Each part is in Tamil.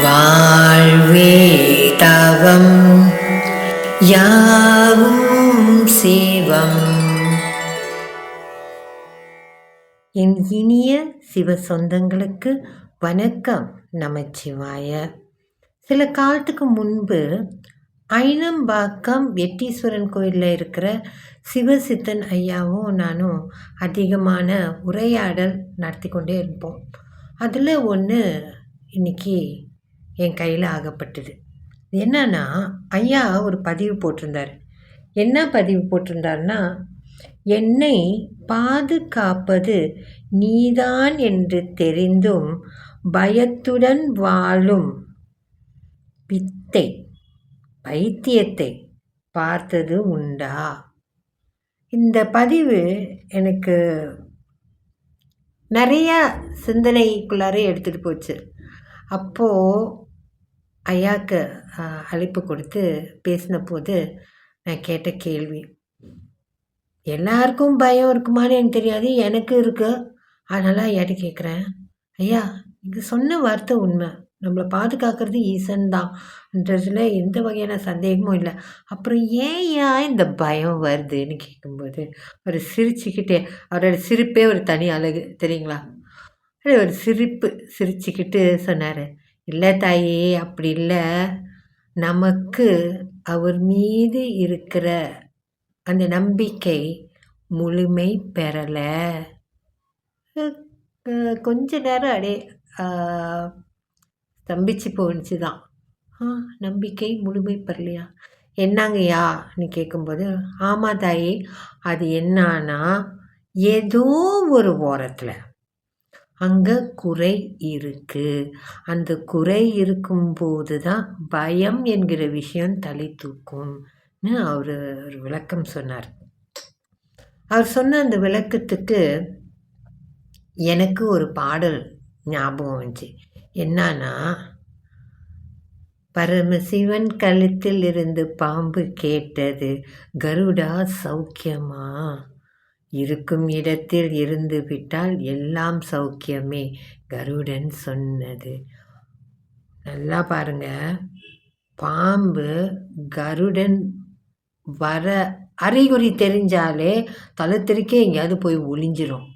வாழ்வே தவம் யாவும் சிவம். என் இனிய சிவ சொந்தங்களுக்கு வணக்கம். நமச்சிவாய. சில காலத்துக்கு முன்பு ஐனம்பாக்கம் வெட்டீஸ்வரன் கோயிலில் இருக்கிற சிவசித்தன் ஐயாவும் நானும் அதிகமான உரையாடல் நடத்தி கொண்டே இருப்போம். அதில் ஒன்று இன்னைக்கு என் கையில் ஆகப்பட்டது. என்னன்னா, ஐயா ஒரு பதிவு போட்டிருந்தார். என்ன பதிவு போட்டிருந்தார்னா, என்னை பாதுகாப்பது நீதான் என்று தெரிந்தும் பயத்துடன் வாழும் பைத்தியத்தை பார்த்தது உண்டா? இந்த பதிவு எனக்கு நிறையா சிந்தனைக்குள்ளாரே எடுத்துகிட்டு போச்சு. அப்போது ஐயாவுக்கு அழைப்பு கொடுத்து பேசின போது நான் கேட்ட கேள்வி, எல்லாருக்கும் பயம் இருக்குமான்னு எனக்கு தெரியாது, எனக்கு இருக்கு. அதனால் ஐயாட்ட கேட்குறேன், ஐயா நீங்கள் சொன்ன வார்த்தை உண்மை, நம்மளை பாதுகாக்கிறது ஈசன் தான்ன்றதுல எந்த வகையான சந்தேகமும் இல்லை. அப்புறம் ஏன் இந்த பயம் வருதுன்னு கேட்கும்போது அவர் சிரிச்சுக்கிட்டே, அவரோட சிரிப்பே ஒரு தனி அழகு தெரியுங்களா, ஒரு சிரிச்சுக்கிட்டு சொன்னார், இல்லை தாயே அப்படி இல்லை, நமக்கு அவர் மீது இருக்கிற அந்த நம்பிக்கை முழுமை பெறலை. கொஞ்ச நேரம் அப்படியே ஸ்தம்பிச்சு போணுச்சு தான். நம்பிக்கை முழுமை பெறலையா, என்னங்கய்யான்னு கேட்கும்போது, ஆமாம் தாயே, அது என்னன்னா ஏதோ ஒரு ஓரத்தில் அங்கே குறை இருக்கு. அந்த குறை இருக்கும்போது தான் பயம் என்கிற விஷயம் தலை தூக்கும்னு அவர் ஒரு விளக்கம் சொன்னார். அவர் சொன்ன அந்த விளக்கத்துக்கு எனக்கு ஒரு பாடல் ஞாபகம் வந்துச்சு. என்னன்னா, பரமசிவன் கழுத்தில் இருந்து பாம்பு கேட்டது, கருடா சௌக்கியமா, இருக்கும் இடத்தில் இருந்து விட்டால் எல்லாம் சௌக்கியமே, கருடன் சொன்னது. நல்லா பாருங்க, பாம்பு கருடன் வர அறிகுறி தெரிஞ்சாலே தளத்திற்கே எங்கேயாவது போய் ஒளிஞ்சிரும்.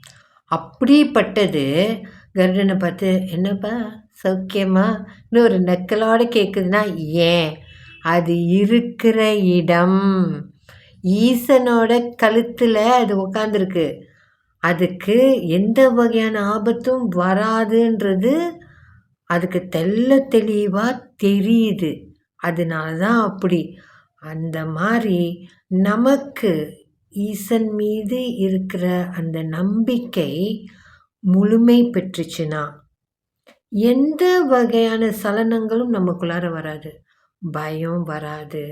அப்படிப்பட்டது கருடனை பார்த்து, என்னப்பா சௌக்கியமா இன்னும் ஒரு நக்கலோடு கேட்குதுன்னா, ஏன் அது இருக்கிற இடம் ஈசனோட கழுத்தில் அது உட்காந்துருக்கு, அதுக்கு எந்த வகையான ஆபத்தும் வராதுன்றது அதுக்கு தெளிவாக தெரியுது. அதனால தான் அப்படி. அந்த மாதிரி நமக்கு ஈசன் மீது இருக்கிற அந்த நம்பிக்கை முழுமை பெற்றுச்சுன்னா எந்த வகையான சலனங்களும் நமக்குள்ளார வராது, பயம் வராது,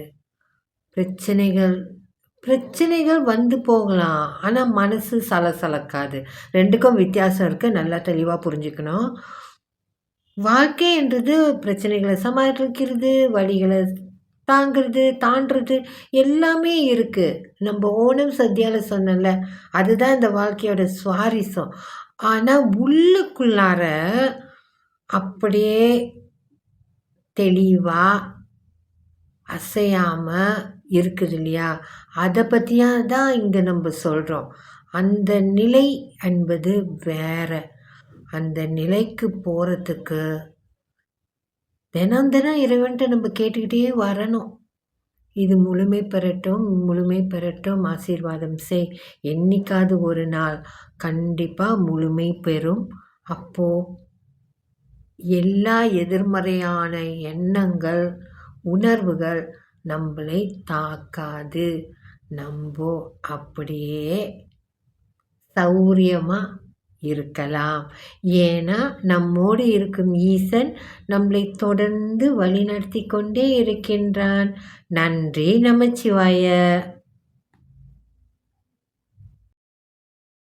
பிரச்சனைகள் வந்து போகலாம், ஆனால் மனசு சலசலக்காது. ரெண்டுக்கும் வித்தியாசம் இருக்குது, நல்லா தெளிவாக புரிஞ்சுக்கணும். வாழ்க்கைன்றது பிரச்சனைகளை சமாளிக்கிறது, வழிகளை தாண்டுறது எல்லாமே இருக்குது. நம்ம ஓணம் சத்தியால் சொன்னல, அதுதான் இந்த வாழ்க்கையோட சுவாரஸ்யம். ஆனால் உள்ளுக்குள்ளார அப்படியே தெளிவாக அசையாமல் இருக்குது இல்லையா, அதை பற்றியா தான் இங்கே நம்ம சொல்கிறோம். அந்த நிலை என்பது வேற. அந்த நிலைக்கு போகிறதுக்கு தினம் இறைவன்ட்டு நம்ம கேட்டுக்கிட்டே வரணும். இது முழுமை பெறட்டும், ஆசீர்வாதம் செய், என்னைக்காவது ஒரு நாள் கண்டிப்பாக முழுமை பெறும். அப்போது எல்லா எதிர்மறையான எண்ணங்கள் உணர்வுகள் நம்மளை தாக்காது. நம்ம அப்படியே சௌரியமாக இருக்கலாம். ஏன்னா நம்மோடு இருக்கும் ஈசன் நம்மளை தொடர்ந்து வழிநடத்தி கொண்டே இருக்கின்றான். நன்றி. நமச்சிவாய.